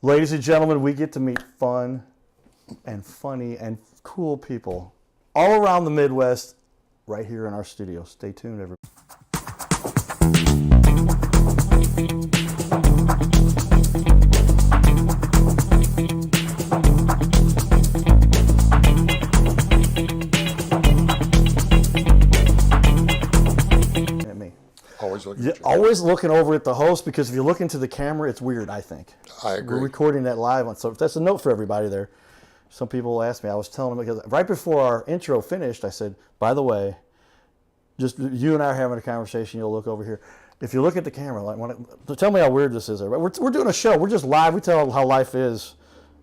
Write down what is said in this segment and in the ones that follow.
Ladies and gentlemen, we get to meet fun and funny and cool people all around the Midwest right here in our studio. Stay tuned, everybody. Always looking over at the host, because if you look into the camera, it's weird, I think. I agree. We're recording that live, so that's a note for everybody there. Some people asked me, I was telling them, because right before our intro finished, I said, by the way, just you and I are having a conversation, you'll look over here. If you look at the camera, tell me how weird this is. We're doing a show. We're just live. We tell how life is.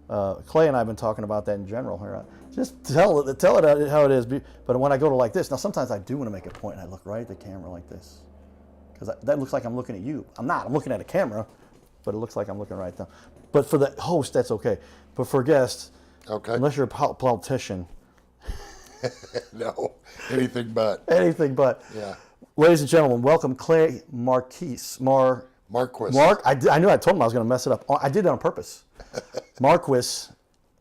Clay and I have been talking about that in general here. Just tell it how it is. But when I go to like this, now sometimes I do want to make a point, and I look right at the camera like this. Because that looks like I'm looking at you. I'm not. I'm looking at a camera, but it looks like I'm looking right down. But for the host, that's okay. But for guests, okay, unless you're a politician. No, anything but. Anything but. Yeah. Ladies and gentlemen, welcome Clay Marquis. Marquis. I knew I told him I was going to mess it up. I did it on purpose. Marquis,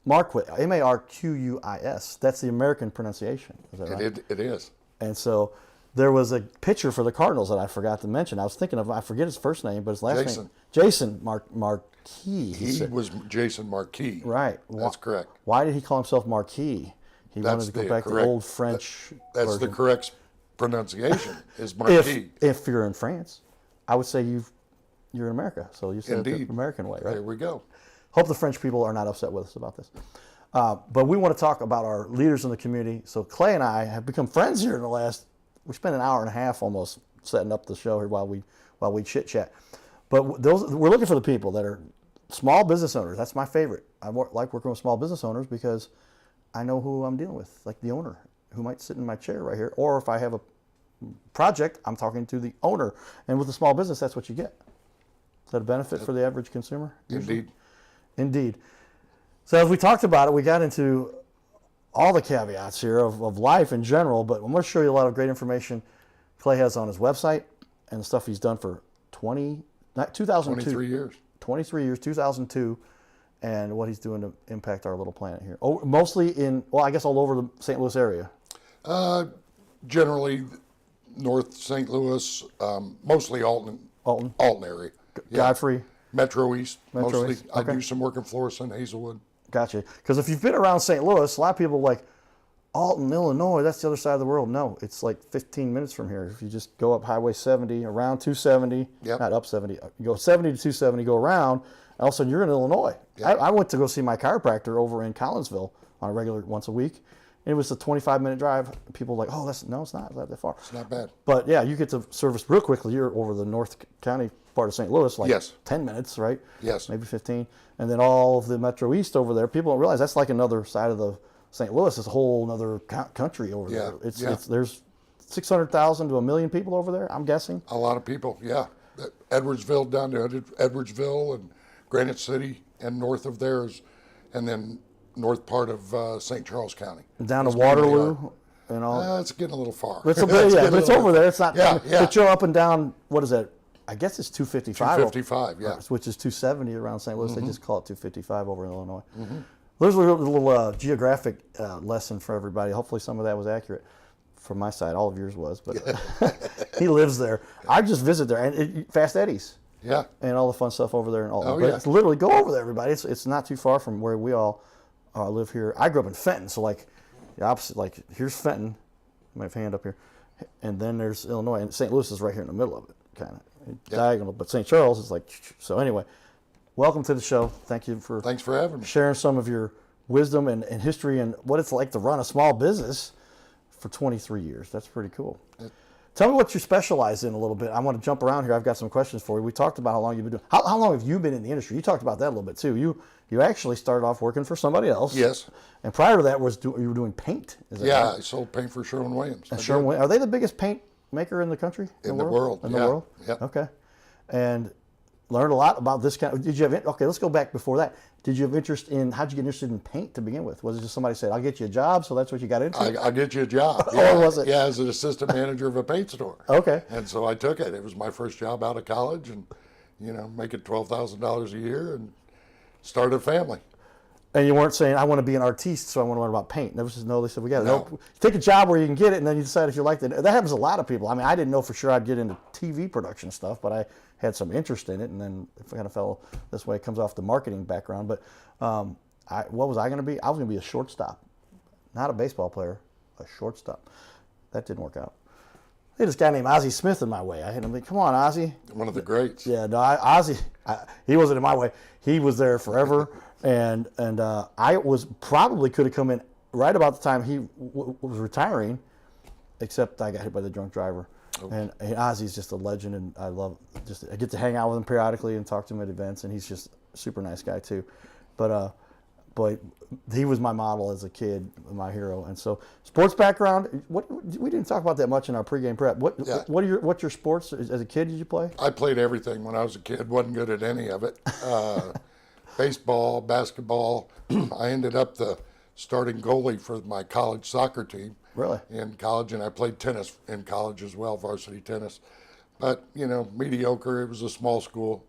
Marquis. That's the American pronunciation. Is that right? It is. And so there was a pitcher for the Cardinals that I forgot to mention. I was thinking of, I forget his first name, but his last name. Jason Marquis. He was Jason Marquis. Right. That's correct. Wanted to call himself Marquis. He wanted to go back to the old French That's version. the correct pronunciation, is Marquis. If you're in France, I would say you're in America, so you said it the American way, right? There we go. Hope the French people are not upset with us about this. But we want to talk about our leaders in the community. So Clay and I have become friends here in the last. We spent an hour and a half almost setting up the show here while we chit chat. But we're looking for the people that are small business owners. That's my favorite. I like working with small business owners because I know who I'm dealing with, like the owner who might sit in my chair right here. Or if I have a project, I'm talking to the owner. And with a small business, that's what you get. Is that a benefit for the average consumer? Indeed. So as we talked about it, we got into all the caveats here of life in general, but I'm going to show you a lot of great information Clay has on his website and the stuff he's done for 2002. 23 years. 23 years, 2002, and what he's doing to impact our little planet here. Oh, mostly I guess all over the St. Louis area. Generally, North St. Louis, mostly Alton area. Godfrey. Metro East, mostly. East. I Okay. do some work in Florissant, Hazelwood. Gotcha. Because if you've been around St. Louis, a lot of people are like, Alton, Illinois, that's the other side of the world. No, it's like 15 minutes from here. If you just go up Highway 70, around 270, not up 70, you go 70 to 270, go around, and all of a sudden you're in Illinois. Yep. I went to go see my chiropractor over in Collinsville on a regular once a week. And it was a 25-minute drive. People were like, oh, it's not that far. It's not bad. But yeah, you get to service real quickly. You're over the North County part of St. Louis, like 10 minutes, right? Yes. Maybe 15. And then all of the Metro East over there, people don't realize that's like another side of the St. Louis. It's a whole other country over there. There's 600,000 to 1 million people over there, I'm guessing. A lot of people, yeah. Edwardsville down to Edwardsville and Granite City and north of there and then north part of St. Charles County. Down to Waterloo and all. It's getting a little far. It's but it's over there. It's not. Yeah. But you're up and down, what is that? I guess it's 255. 255, yeah. Which is 270 around St. Louis. Mm-hmm. They just call it 255 over in Illinois. Mm-hmm. There's a little geographic lesson for everybody. Hopefully some of that was accurate from my side. All of yours was, but he lives there. I just visit there. And Fast Eddie's. Yeah. And all the fun stuff over there. And all. Oh, But yeah. it's literally, go over there, everybody. It's not too far from where we all live here. I grew up in Fenton, so like the opposite. Like here's Fenton, my hand up here, and then there's Illinois, and St. Louis is right here in the middle of it, kind of diagonal. But St. Charles is like so. Anyway, welcome to the show. Thanks for having me. Sharing some of your wisdom and history and what it's like to run a small business for 23 years. That's pretty cool. Tell me what you specialize in a little bit. I want to jump around here. I've got some questions for you. We talked about how long you've been doing. How long have you been in the industry? You talked about that a little bit too. You actually started off working for somebody else. Yes. And prior to that you were doing paint. Is that right? I sold paint for Sherwin-Williams. Are they the biggest paint maker in the country? In the world. In the world? Yeah. Okay. And learned a lot about this kind of, okay, let's go back before that. Did you have interest in, how'd you get interested in paint to begin with? Was it just somebody said, I'll get you a job, so that's what you got into? I'll get you a job. Or was it? Yeah, as an assistant manager of a paint store. Okay. And so I took it. It was my first job out of college and, making $12,000 a year. And started a family. And you weren't saying, I want to be an artiste, so I want to learn about paint. They said, no, they said, we got to No. take a job where you can get it, and then you decide if you like it. That happens to a lot of people. I mean, I didn't know for sure I'd get into TV production stuff, but I had some interest in it, and then it kind of fell this way. It comes off the marketing background. But what was I going to be? I was going to be a shortstop, not a baseball player, a shortstop. That didn't work out. They had this guy named Ozzie Smith in my way. I had him like, come on, Ozzie. One of the greats. Yeah, no, Ozzie, he wasn't in my way. He was there forever. And I was probably could have come in right about the time he was retiring, except I got hit by the drunk driver. Okay. And Ozzy's just a legend, and I get to hang out with him periodically and talk to him at events, and he's just a super nice guy too. But he was my model as a kid, my hero. And so sports background, we didn't talk about that much in our pregame prep. What's your sports as a kid? Did you play? I played everything when I was a kid. Wasn't good at any of it. Baseball, basketball. I ended up the starting goalie for my college soccer team. Really? In college, and I played tennis in college as well, varsity tennis. But, mediocre. It was a small school.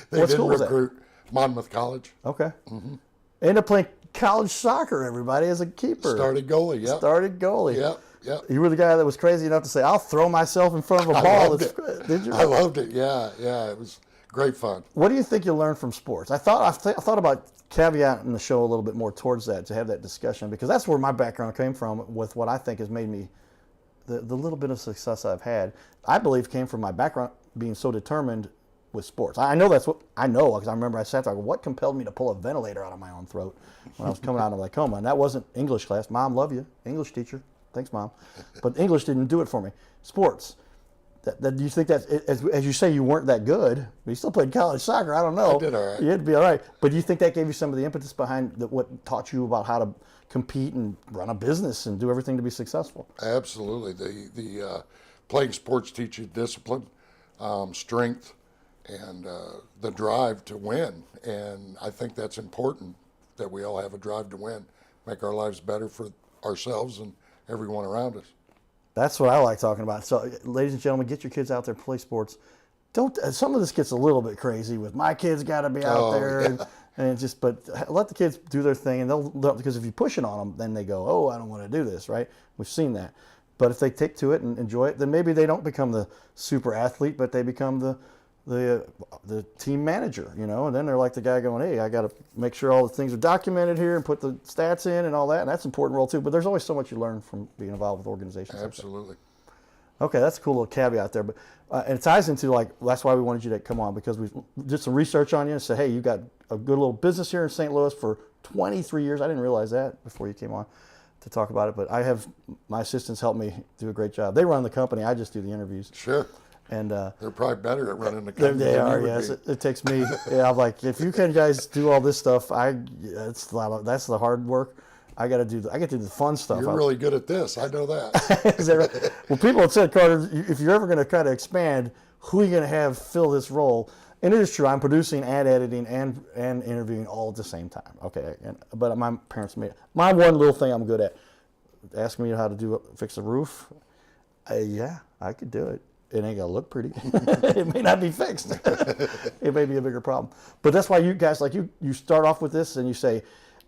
They didn't recruit. Monmouth College. Okay. Mm-hmm. Ended up playing college soccer, everybody, as a keeper. Started goalie, yeah. Started goalie. Yeah. You were the guy that was crazy enough to say, I'll throw myself in front of a ball. Did you? I loved it, yeah. It was great fun. What do you think you learned from sports? I thought about caveating the show a little bit more towards that, to have that discussion, because that's where my background came from with what I think has made me the little bit of success I've had. I believe came from my background being so determined with sports. I know that's what I know, because I remember I sat there, what compelled me to pull a ventilator out of my own throat when I was coming out of a coma? And that wasn't English class. Mom, love you. English teacher. Thanks, Mom. But English didn't do it for me. Sports. Do you think that, as you say, you weren't that good, but you still played college soccer? I don't know. I did all right. You had to be all right. But do you think that gave you some of the impetus behind what taught you about how to compete and run a business and do everything to be successful? Absolutely. The playing sports teach you discipline, strength, and the drive to win. And I think that's important, that we all have a drive to win, make our lives better for ourselves and everyone around us. That's what I like talking about. So, ladies and gentlemen, get your kids out there, play sports. Some of this gets a little bit crazy with my kids got to be out there, yeah. But let the kids do their thing, and because if you push it on them, then they go, oh, I don't want to do this, right? We've seen that. But if they take to it and enjoy it, then maybe they don't become the super athlete, but they become the team manager, and then they're like the guy going, hey, I got to make sure all the things are documented here and put the stats in and all that, and that's an important role too. But there's always so much you learn from being involved with organizations. Absolutely. Okay, that's a cool little caveat there, but and it ties into that's why we wanted you to come on, because we did some research on you and said, hey, you got a good little business here in St. Louis for 23 years. I didn't realize that before you came on to talk about it, but I have my assistants help me do a great job. They run the company. I just do the interviews. Sure. And they're probably better at running the company. They are, yes. It takes me. Yeah, I'm like, if you can guys do all this stuff, that's the hard work. I get to do the fun stuff. You're really good at this. I know that. Is that right? Well, people have said, Carter, if you're ever going to kind of expand, who are you going to have fill this role? And it is true. I'm producing and editing and interviewing all at the same time. Okay, but my parents made my one little thing I'm good at. Ask me how to fix a roof. Yeah, I could do it. It ain't gonna look pretty. It may not be fixed. It may be a bigger problem. But that's why you guys, you start off with this and you say,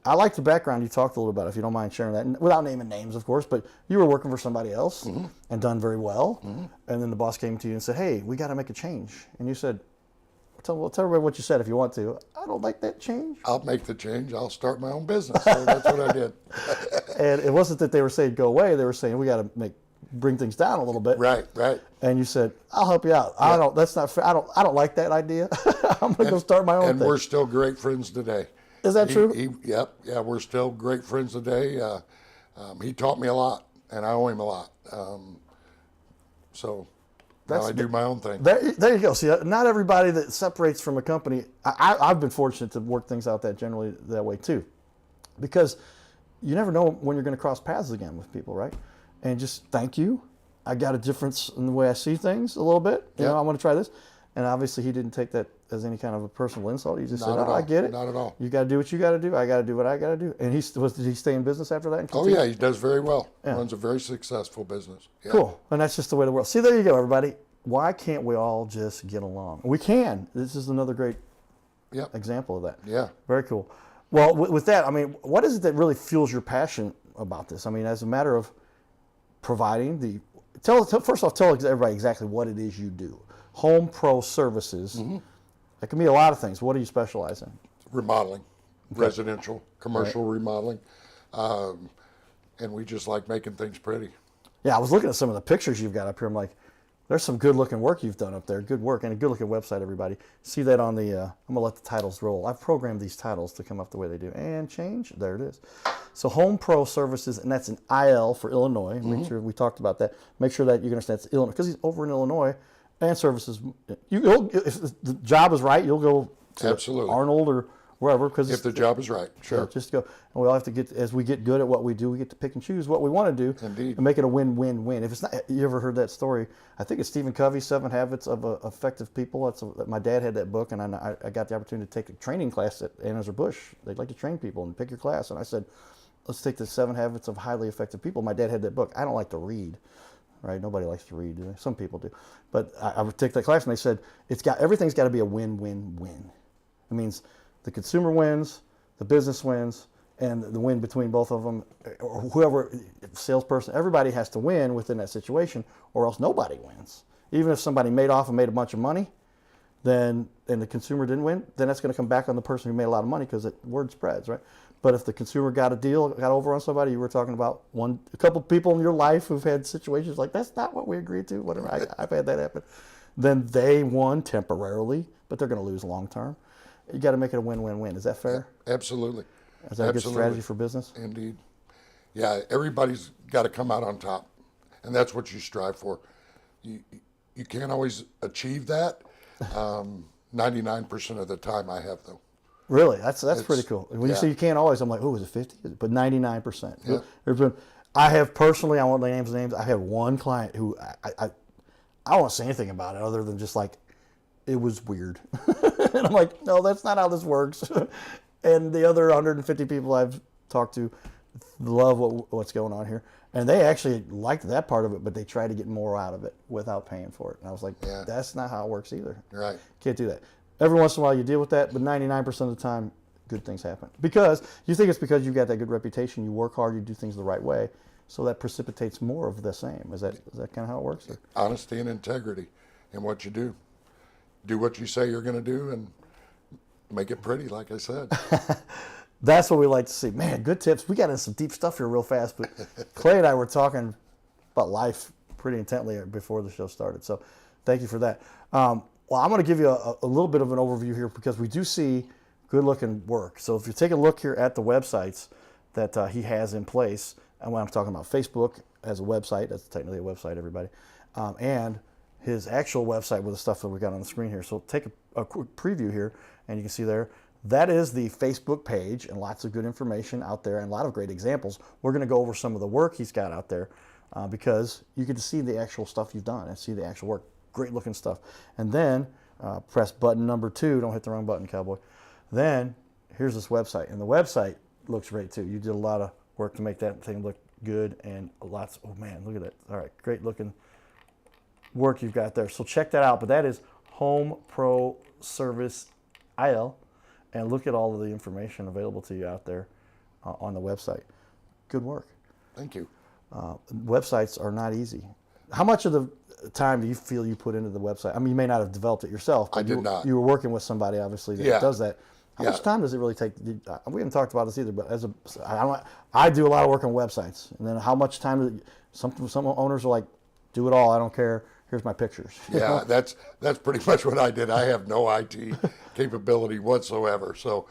I like the background you talked a little about, if you don't mind sharing that, and without naming names, of course, but you were working for somebody else mm-hmm. and done very well. Mm-hmm. And then the boss came to you and said, hey, we got to make a change. And you said, tell everybody what you said if you want to. I don't like that change. I'll make the change. I'll start my own business. So that's what I did. And it wasn't that they were saying go away. They were saying we got to bring things down a little bit. Right. And you said, I'll help you out. Yeah. That's not fair. I don't like that idea. I'm going to go start my own and thing. We're still great friends today. Is that true? Yep. Yeah, we're still great friends today. He taught me a lot, and I owe him a lot. So now I do my own thing. There you go. See, not everybody that separates from a company, I've been fortunate to work things out generally that way too. Because you never know when you're going to cross paths again with people, right? And just thank you. I got a difference in the way I see things a little bit. You know, I want to try this. And obviously he didn't take that as any kind of a personal insult. He just said, I get it. Not at all. You got to do what you got to do. I got to do what I got to do. And did he stay in business after that? And oh, yeah, he does very well. Yeah. Runs a very successful business. Yeah. Cool. And that's just the way the world. See, there you go, everybody. Why can't we all just get along? We can. This is another great Yep. example of that. Yeah. Very cool. Well, with that, I mean, what is it that really fuels your passion about this? I mean, as a matter of providing the, first off, tell everybody exactly what it is you do. HomePro Services. Mm-hmm. That can be a lot of things. What do you specialize in? Remodeling, residential, commercial remodeling. And we just like making things pretty. Yeah, I was looking at some of the pictures you've got up here. I'm like, there's some good-looking work you've done up there. Good work, and a good-looking website, everybody. See that on the, I'm going to let the titles roll. I've programmed these titles to come up the way they do. And change. There it is. So HomePro Services, and that's an IL for Illinois. Make sure we talked about that. Make sure that you understand it's Illinois, because he's over in Illinois, and services. If the job is right, you'll go to Absolutely. Arnold or wherever. If the job is right, sure. Just go. And we all have to get, as we get good at what we do, we get to pick and choose what we want to do. Indeed. And make it a win-win-win. If it's not, you ever heard that story? I think it's Stephen Covey's 7 Habits of Effective People. My dad had that book, and I got the opportunity to take a training class at Anheuser-Busch. They'd like to train people and pick your class. And I said, let's take the 7 Habits of Highly Effective People. My dad had that book. I don't like to read. Right? Nobody likes to read, do they? Some people do. But I would take that class, and they said, everything's got to be a win-win-win. It means the consumer wins, the business wins, and the win between both of them, or whoever, salesperson, everybody has to win within that situation, or else nobody wins. Even if somebody made off and made a bunch of money, and the consumer didn't win, then that's going to come back on the person who made a lot of money, because word spreads, right? But if the consumer got a deal, got over on somebody, you were talking about a couple people in your life who've had situations like, that's not what we agreed to, whatever, I've had that happen. Then they won temporarily, but they're going to lose long term. You got to make it a win-win-win. Is that fair? Absolutely. Is that a good strategy for business? Indeed. Yeah, everybody's got to come out on top, and that's what you strive for. You can't always achieve that. 99% of the time I have, though. Really? That's pretty cool. When you say you can't always, I'm like, oh, is it 50? But 99%. Yeah. There's been, I have personally, I won't name names, I had one client who I don't want to say anything about it other than just like, it was weird. And I'm like, no, that's not how this works. And the other 150 people I've talked to love what's going on here. And they actually liked that part of it, but they tried to get more out of it without paying for it. And I was like, that's not how it works either. Right. Can't do that. Every once in a while you deal with that, but 99% of the time, good things happen. Because you think it's because you've got that good reputation, you work hard, you do things the right way, so that precipitates more of the same. Is that kind of how it works? Or? Honesty and integrity in what you do. Do what you say you're going to do and make it pretty, like I said. That's what we like to see. Man, good tips. We got into some deep stuff here real fast, but Clay and I were talking about life pretty intently before the show started. So thank you for that. Well, I'm going to give you a little bit of an overview here because we do see good-looking work. So if you take a look here at the websites that he has in place, and when I'm talking about Facebook as a website, that's technically a website, everybody, and his actual website with the stuff that we got on the screen here. So take a quick preview here, and you can see there, that is the Facebook page, and lots of good information out there, and a lot of great examples. We're going to go over some of the work he's got out there because you get to see the actual stuff you've done and see the actual work. Great looking stuff. And then press button number 2. Don't hit the wrong button, cowboy. Then here's this website, and the website looks great too. You did a lot of work to make that thing look good, and lots. Oh man, look at that! All right, great looking work you've got there. So check that out. But that is HomePro Service IL, and look at all of the information available to you out there on the website. Good work. Thank you. Websites are not easy. How much of the time do you feel you put into the website? I mean, you may not have developed it yourself. But I did not. You were working with somebody, obviously, that does that. How much time does it really take? We haven't talked about this either, but I do a lot of work on websites. And then how much time? Some owners are like, do it all. I don't care. Here's my pictures. Yeah, that's pretty much what I did. I have no IT capability whatsoever. So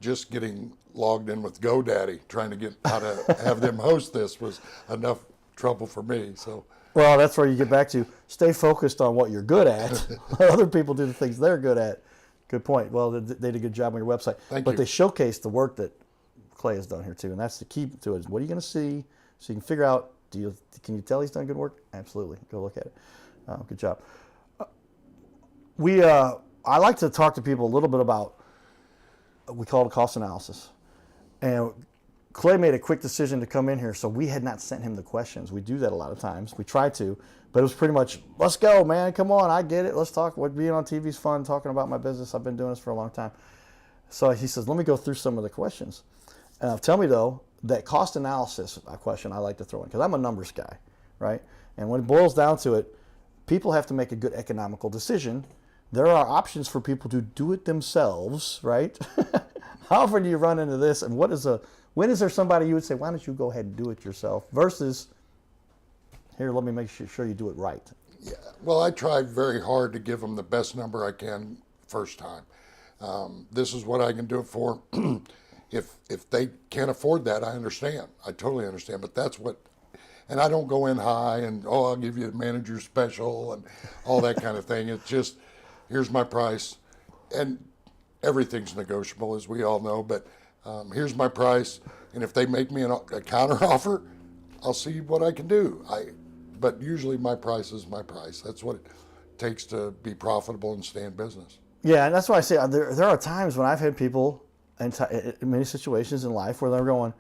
just getting logged in with GoDaddy, trying to get how to have them host this was enough trouble for me. So. Well, that's where you get back to stay focused on what you're good at. Let other people do the things they're good at. Good point. Well, they did a good job on your website. Thank you. They showcase the work that Clay has done here too, and that's the key to it. Is what are you going to see so you can figure out? Can you tell he's done good work? Absolutely. Go look at it. Good job. I like to talk to people a little bit about we call it a cost analysis, and Clay made a quick decision to come in here, so we had not sent him the questions. We do that a lot of times. We try to, but it was pretty much, let's go, man. Come on, I get it. Let's talk. What being on TV is fun, talking about my business. I've been doing this for a long time. So he says, let me go through some of the questions. Tell me, though, that cost analysis question I like to throw in, because I'm a numbers guy, right? And when it boils down to it, people have to make a good economical decision. There are options for people to do it themselves, right? How often do you run into this? And when is there somebody you would say, why don't you go ahead and do it yourself? Versus, here, let me make sure you do it right. Yeah. Well, I try very hard to give them the best number I can first time. This is what I can do it for. If they can't afford that, I understand. I totally understand. But that's what, and I don't go in high and, I'll give you a manager special and all that kind of thing. It's just, here's my price. And everything's negotiable, as we all know, but here's my price. And if they make me a counter offer, I'll see what I can do. But usually my price is my price. That's what it takes to be profitable and stay in business. Yeah, and that's why I say there are times when I've had people in many situations in life where they're going,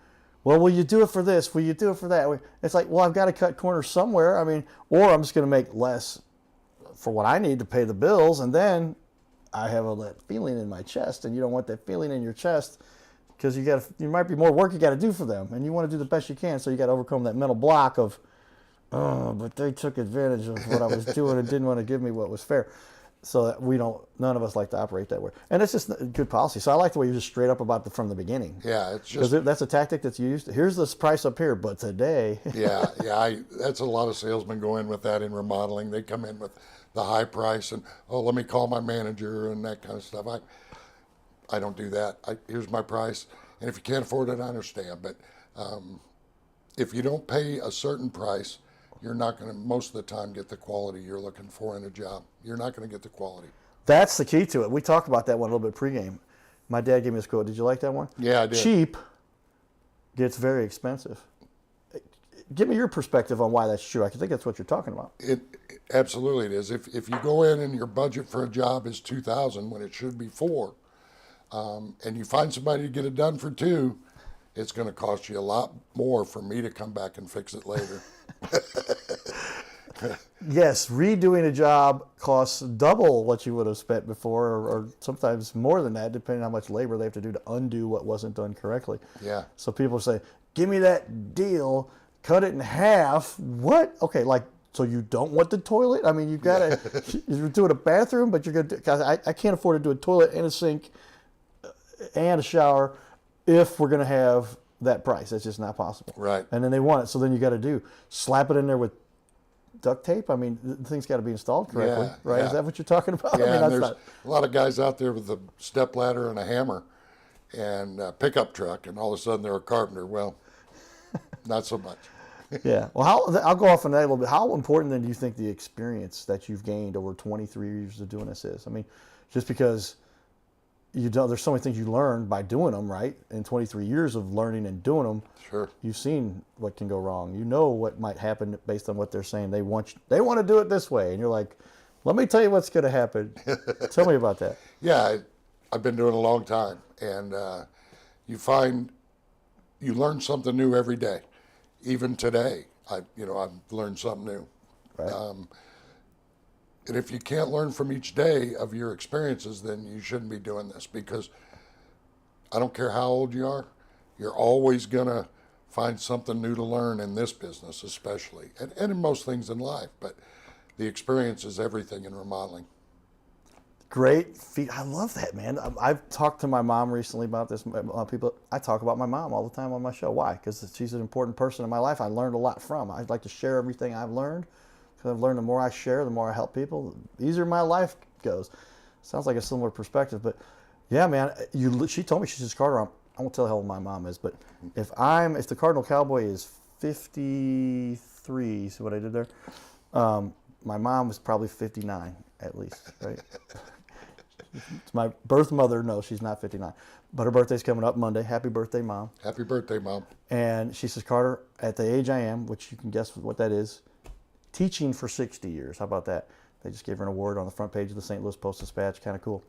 well, will you do it for this? Will you do it for that? It's like, well, I've got to cut corners somewhere. I mean, or I'm just going to make less for what I need to pay the bills, and then I have that feeling in my chest, and you don't want that feeling in your chest because you might be more work you got to do for them, and you want to do the best you can, so you got to overcome that mental block of, oh, but they took advantage of what I was doing and didn't want to give me what was fair. So that none of us like to operate that way. And it's just good policy. So I like the way you're just straight up about it from the beginning. Yeah, it's just... Because that's a tactic that's used. Here's this price up here, but today... yeah, that's a lot of salesmen go in with that in remodeling. They come in with the high price and, let me call my manager and that kind of stuff. I don't do that. Here's my price. And if you can't afford it, I understand. But if you don't pay a certain price, you're not going to, most of the time, get the quality you're looking for in a job. You're not going to get the quality. That's the key to it. We talked about that one a little bit pregame. My dad gave me this quote. Did you like that one? Yeah, I did. Cheap gets very expensive. Give me your perspective on why that's true. I think that's what you're talking about. It absolutely it is. If you go in and your budget for a job is $2,000 when it should be $4,000, and you find somebody to get it done for $2,000, it's going to cost you a lot more for me to come back and fix it later. Yes, redoing a job costs double what you would have spent before, or sometimes more than that, depending on how much labor they have to do to undo what wasn't done correctly. Yeah. So people say, give me that deal, cut it in half. What? Okay, so you don't want the toilet? I mean, you've got to, you're doing a bathroom, but you're going to, because I can't afford to do a toilet and a sink and a shower if we're going to have that price. That's just not possible. Right. And then they want it. So then you got to slap it in there with duct tape. I mean, the thing's got to be installed correctly, right? Yeah. Is that what you're talking about? Yeah, I mean, and there's a lot of guys out there with a step ladder and a hammer and a pickup truck, and all of a sudden they're a carpenter. Well, not so much. Yeah. Well, I'll go off on that a little bit. How important then do you think the experience that you've gained over 23 years of doing this is? I mean, just because there's so many things you learn by doing them, right? In 23 years of learning and doing them, Sure. You've seen what can go wrong. You know what might happen based on what they're saying. They want to do it this way, and you're like, let me tell you what's going to happen. Tell me about that. Yeah, I've been doing it a long time, and you learn something new every day. Even today, I've learned something new. Right. And if you can't learn from each day of your experiences, then you shouldn't be doing this, because I don't care how old you are, you're always going to find something new to learn in this business, especially, and in most things in life. But the experience is everything in remodeling. Great feat. I love that, man. I've talked to my mom recently about this. I talk about my mom all the time on my show. Why? Because she's an important person in my life. I learned a lot from. I'd like to share everything I've learned, because I've learned the more I share, the more I help people, the easier my life goes. Sounds like a similar perspective, but yeah, man. She told me, she says, Carter, I won't tell you how old my mom is, but if the Cardinal Cowboy is 53, see what I did there? My mom was probably 59 at least, right? It's my birth mother. No, she's not 59, but her birthday's coming up Monday. Happy birthday, Mom. Happy birthday, Mom. And she says, Carter, at the age I am, which you can guess what that is, teaching for 60 years. How about that? They just gave her an award on the front page of the St. Louis Post-Dispatch. Kind of cool.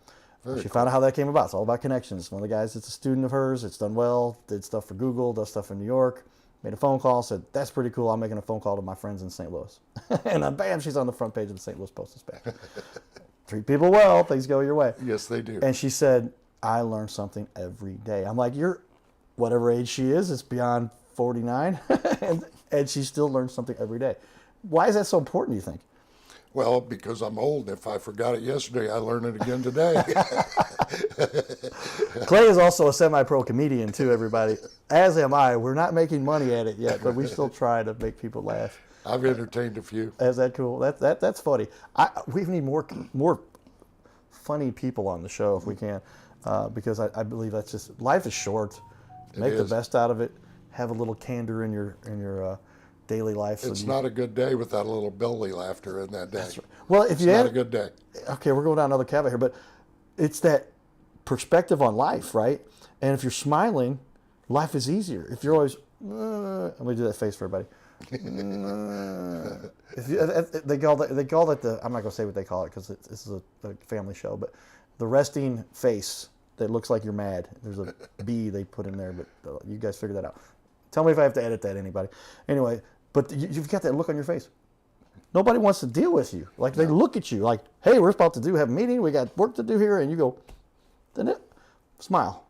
Very She found out how that came about. It's all about connections. One of the guys, it's a student of hers. It's done well. Did stuff for Google. Does stuff in New York. Made a phone call. Said, that's pretty cool. I'm making a phone call to my friends in St. Louis. And then, bam, she's on the front page of the St. Louis Post-Dispatch. Treat people well. Things go your way. Yes, they do. And she said, I learn something every day. I'm like, you're whatever age she is. It's beyond 49. and she still learns something every day. Why is that so important, do you think? Well, because I'm old. If I forgot it yesterday, I learned it again today. Clay is also a semi-pro comedian too, everybody. As am I. We're not making money at it yet, but we still try to make people laugh. I've entertained a few. Is that cool? That's funny. We need more funny people on the show if we can, because I believe that's just, life is short. Make the best out of it. Have a little candor in your daily life. It's not a good day without a little belly laughter in that day. That's right. Well, if it's you not a good day. Okay, we're going down another caveat here, but it's that perspective on life, right? And if you're smiling, life is easier. If you're always, let me do that face for everybody. They call that the, I'm not going to say what they call it because this is a family show, but the resting face that looks like you're mad. There's a B they put in there, but you guys figure that out. Tell me if I have to edit that, anybody. Anyway, but you've got that look on your face. Nobody wants to deal with you. Like, they look at you like, hey, we're about to have a meeting. We got work to do here. And you go, then smile.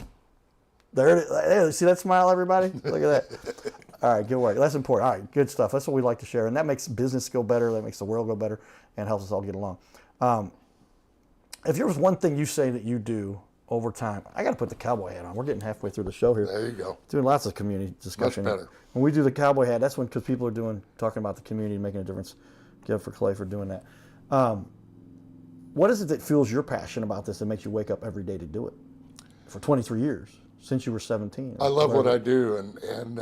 There it is. Hey, see that smile, everybody? Look at that. All right, good work. That's important. All right, good stuff. That's what we like to share. And that makes business go better. That makes the world go better and helps us all get along. If there was one thing you say that you do over time, I got to put the cowboy hat on. We're getting halfway through the show here. There you go. Doing lots of community discussion. Much better. When we do the cowboy hat, that's when, because people are talking about the community, making a difference. Give for Clay for doing that. What is it that fuels your passion about this and makes you wake up every day to do it? For 23 years, since you were 17. I love what I do, and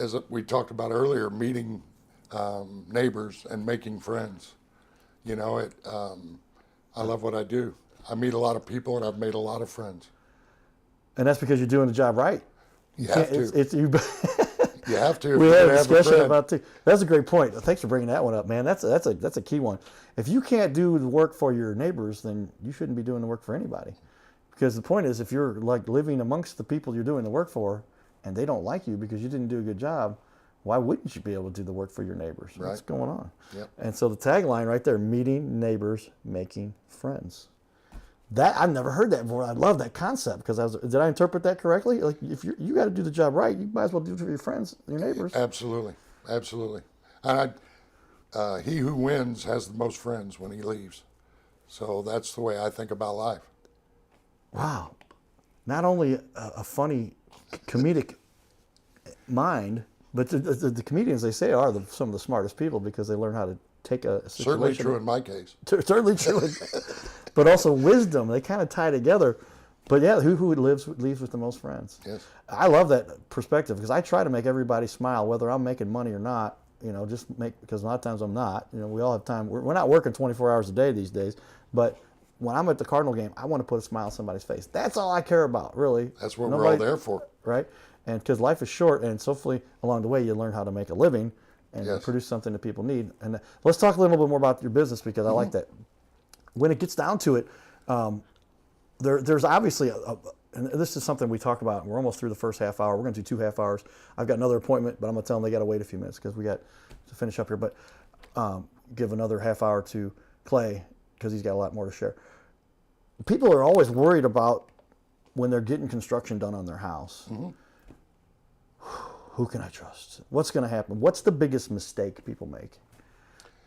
as we talked about earlier, meeting neighbors and making friends. You know, I love what I do. I meet a lot of people, and I've made a lot of friends. And that's because you're doing the job right. You have to. You have to. We had a discussion about too. That's a great point. Thanks for bringing that one up, man. That's a key one. If you can't do the work for your neighbors, then you shouldn't be doing the work for anybody. Because the point is, if you're like living amongst the people you're doing the work for, and they don't like you because you didn't do a good job, why wouldn't you be able to do the work for your neighbors? Right. What's going on? Yep. And so the tagline right there: meeting neighbors, making friends. That I've never heard that before. I love that concept because did I interpret that correctly? Like, if you got to do the job right, you might as well do it for your friends, your neighbors. Absolutely, absolutely. And he who wins has the most friends when he leaves. So that's the way I think about life. Wow, not only a funny comedic mind, but the comedians, they say, are some of the smartest people because they learn how to take a situation. Certainly true in my case. Certainly true. But also wisdom. They kind of tie together. But yeah, who leaves with the most friends. Yes. I love that perspective because I try to make everybody smile, whether I'm making money or not. Because a lot of times I'm not. We all have time. We're not working 24 hours a day these days. But when I'm at the Cardinal game, I want to put a smile on somebody's face. That's all I care about, really. That's what we're all there for. Right? And because life is short, and hopefully along the way you learn how to make a living and produce something that people need. And let's talk a little bit more about your business because I like that. When it gets down to it, there's obviously and this is something we talk about. We're almost through the first half hour. We're going to do 2 half hours. I've got another appointment, but I'm going to tell them they got to wait a few minutes because we got to finish up here. But give another half hour to Clay because he's got a lot more to share. People are always worried about when they're getting construction done on their house. Mm-hmm. Who can I trust? What's going to happen? What's the biggest mistake people make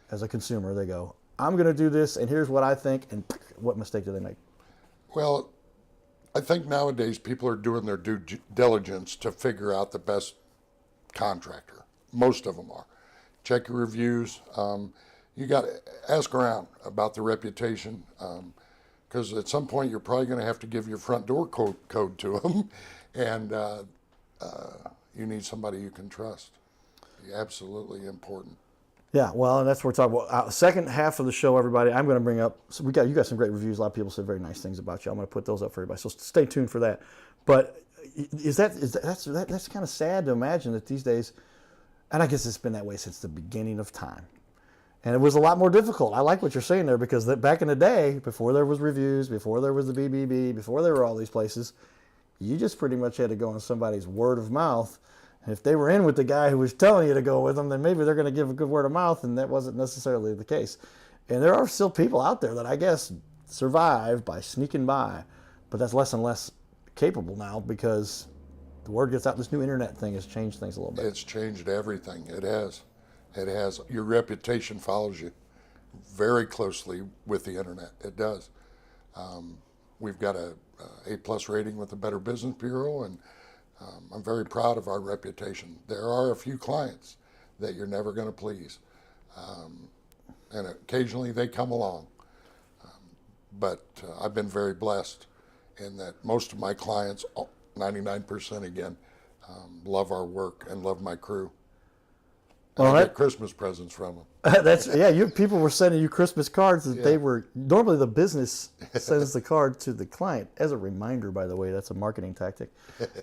as a consumer? They go, I'm going to do this, and here's what I think, and what mistake do they make? Well, I think nowadays people are doing their due diligence to figure out the best contractor. Most of them are. Check your reviews. You got to ask around about the reputation, because at some point you're probably going to have to give your front door code to them, and you need somebody you can trust. Absolutely important. Yeah, well, and that's what we're talking about. Second half of the show, everybody, I'm going to bring up, so you got some great reviews. A lot of people said very nice things about you. I'm going to put those up for everybody, so stay tuned for that. But that's kind of sad to imagine that these days, and I guess it's been that way since the beginning of time. And it was a lot more difficult. I like what you're saying there, because back in the day, before there was reviews, before there was the BBB, before there were all these places, you just pretty much had to go on somebody's word of mouth. And if they were in with the guy who was telling you to go with them, then maybe they're going to give a good word of mouth, and that wasn't necessarily the case. And there are still people out there that I guess survive by sneaking by, but that's less and less capable now, because the word gets out. This new internet thing has changed things a little bit. It's changed everything. It has. It has. Your reputation follows you very closely with the internet. It does. We've got a A+ rating with the Better Business Bureau, and I'm very proud of our reputation. There are a few clients that you're never going to please, and occasionally they come along. But I've been very blessed in that most of my clients, 99% again, love our work and love my crew. And I get Christmas presents from them. People were sending you Christmas cards that they were, normally the business sends the card to the client as a reminder, by the way. That's a marketing tactic.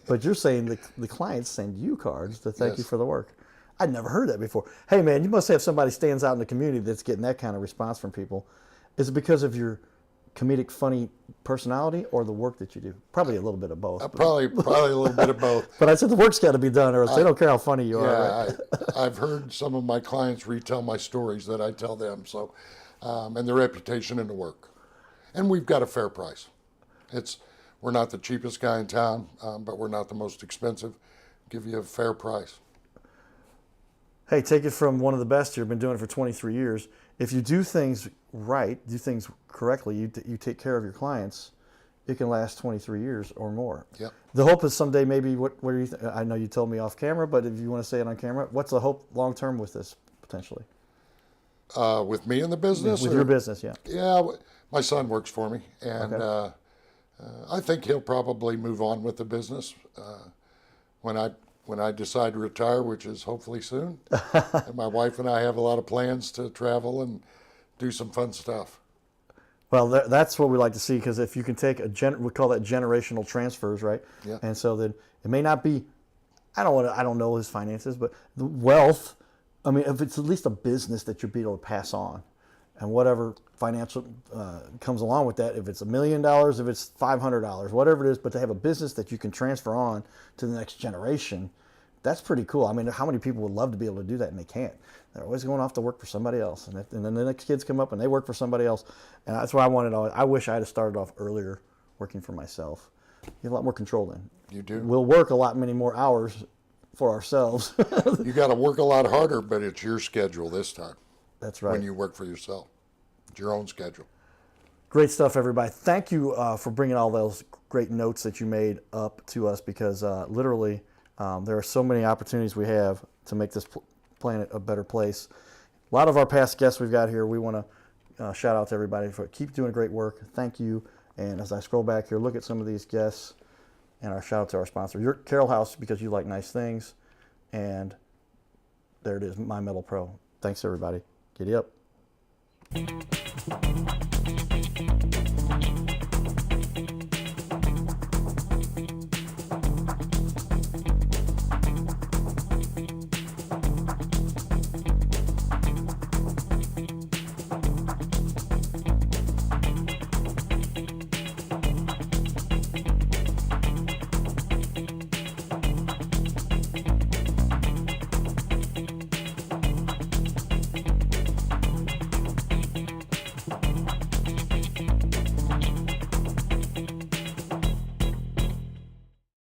But you're saying the clients send you cards to thank you for the work. I'd never heard that before. Hey man, you must have somebody stands out in the community that's getting that kind of response from people. Is it because of your comedic, funny personality, or the work that you do? Probably a little bit of both. Probably a little bit of both. But I said the work's got to be done, or else they don't care how funny you are. Right? I've heard some of my clients retell my stories that I tell them. So, and the reputation and the work, and we've got a fair price. We're not the cheapest guy in town, but we're not the most expensive. Give you a fair price. Hey, take it from one of the best here, been doing it for 23 years. If you do things right, do things correctly, you take care of your clients, it can last 23 years or more. Yep. The hope is someday maybe, what do you think? I know you told me off camera, but if you want to say it on camera, what's the hope long term with this potentially? With me in the business? With your business, yeah. Yeah, my son works for me, and I think he'll probably move on with the business when I decide to retire, which is hopefully soon. And my wife and I have a lot of plans to travel and do some fun stuff. Well, that's what we like to see, because if you can take we call that generational transfers, right? Yeah. And so then it may not be, I don't know his finances, but the wealth, I mean, if it's at least a business that you'll be able to pass on, and whatever financial comes along with that, if it's $1 million, if it's $500, whatever it is, but to have a business that you can transfer on to the next generation, that's pretty cool. I mean, how many people would love to be able to do that, and they can't? They're always going off to work for somebody else, and then the next kids come up and they work for somebody else, and that's why I wanted. I wish I had started off earlier, working for myself. You have a lot more control then. You do. We'll work many more hours for ourselves. You got to work a lot harder, but it's your schedule this time. That's right. When you work for yourself, it's your own schedule. Great stuff, everybody. Thank you for bringing all those great notes that you made up to us, because literally there are so many opportunities we have to make this planet a better place. A lot of our past guests we've got here, we want to shout out to everybody for keep doing great work. Thank you. And as I scroll back here, look at some of these guests, and our shout out to our sponsor, your Carroll House, because you like nice things. And there it is, My Metal Pro. Thanks, everybody. Giddy up.